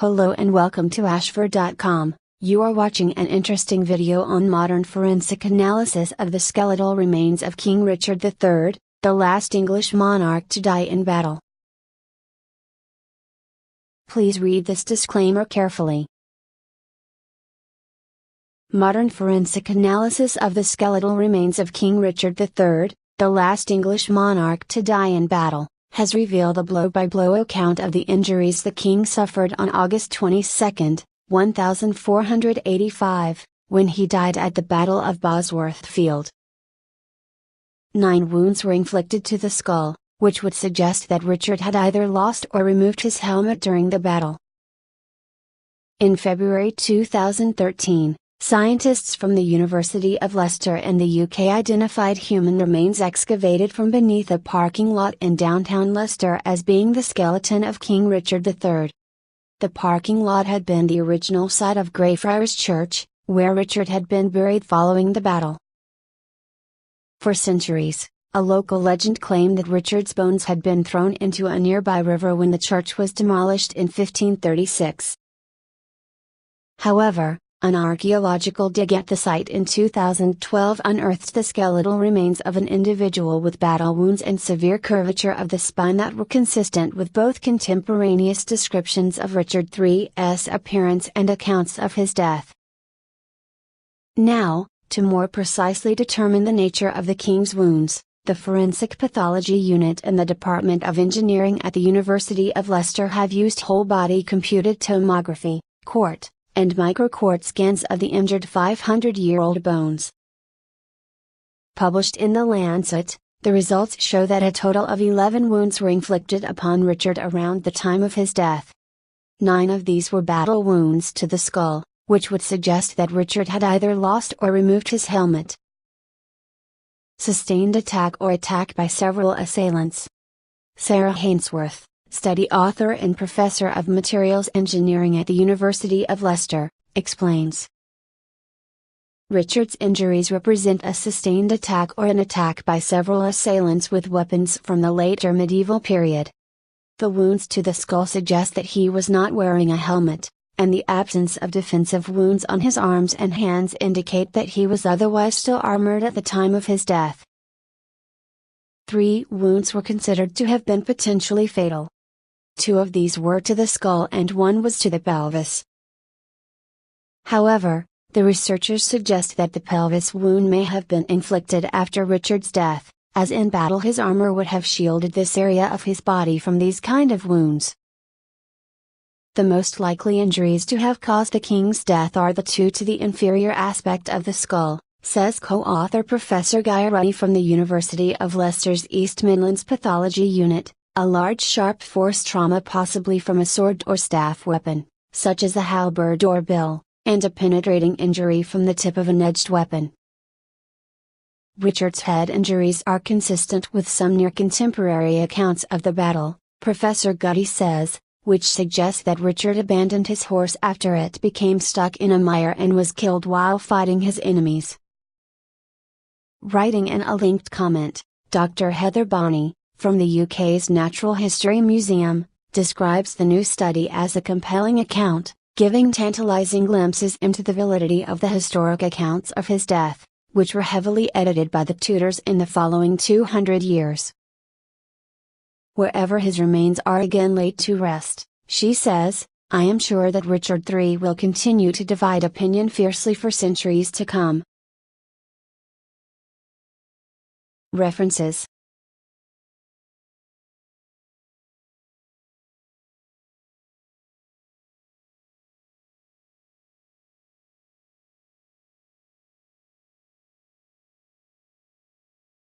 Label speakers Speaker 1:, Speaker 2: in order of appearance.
Speaker 1: Hello and welcome to ashford.com. You are watching an interesting video on modern forensic analysis of the skeletal remains of King Richard III, the last English monarch to die in battle. Please read this disclaimer carefully. Modern forensic analysis of the skeletal remains of King Richard III, the last English monarch to die in battle, has revealed a blow-by-blow account of the injuries the king suffered on August 22, 1485, when he died at the Battle of Bosworth Field. 9 wounds were inflicted to the skull, which would suggest that Richard had either lost or removed his helmet during the battle. In February 2013, scientists from the University of Leicester in the UK identified human remains excavated from beneath a parking lot in downtown Leicester as being the skeleton of King Richard III. The parking lot had been the original site of Greyfriars Church, where Richard had been buried following the battle. For centuries, a local legend claimed that Richard's bones had been thrown into a nearby river when the church was demolished in 1536. However, an archaeological dig at the site in 2012 unearthed the skeletal remains of an individual with battle wounds and severe curvature of the spine that were consistent with both contemporaneous descriptions of Richard III's appearance and accounts of his death. Now, to more precisely determine the nature of the king's wounds, the Forensic Pathology Unit and the Department of Engineering at the University of Leicester have used whole-body computed tomography, CORT, and microCORT scans of the injured 500-year-old bones. Published in The Lancet, the results show that a total of 11 wounds were inflicted upon Richard around the time of his death. 9 of these were battle wounds to the skull, which would suggest that Richard had either lost or removed his helmet. Sustained attack or attack by several assailants. Sarah Hainsworth, study author and professor of materials engineering at the University of Leicester, explains. Richard's injuries represent a sustained attack or an attack by several assailants with weapons from the later medieval period. The wounds to the skull suggest that he was not wearing a helmet, and the absence of defensive wounds on his arms and hands indicate that he was otherwise still armored at the time of his death. 3 wounds were considered to have been potentially fatal. 2 of these were to the skull and 1 was to the pelvis. However, the researchers suggest that the pelvis wound may have been inflicted after Richard's death, as in battle his armor would have shielded this area of his body from these kind of wounds. The most likely injuries to have caused the king's death are the 2 to the inferior aspect of the skull, says co-author Professor Guy Ruddy from the University of Leicester's East Midlands Pathology Unit. A large sharp force trauma possibly from a sword or staff weapon, such as a halberd or bill, and a penetrating injury from the tip of an edged weapon. Richard's head injuries are consistent with some near-contemporary accounts of the battle, Professor Guddy says, which suggests that Richard abandoned his horse after it became stuck in a mire and was killed while fighting his enemies. Writing in a linked comment, Dr. Heather Bonney, from the UK's Natural History Museum, describes the new study as a compelling account, giving tantalizing glimpses into the validity of the historic accounts of his death, which were heavily edited by the Tudors in the following 200 years. Wherever his remains are again laid to rest, she says, I am sure that Richard III will continue to divide opinion fiercely for centuries to come. References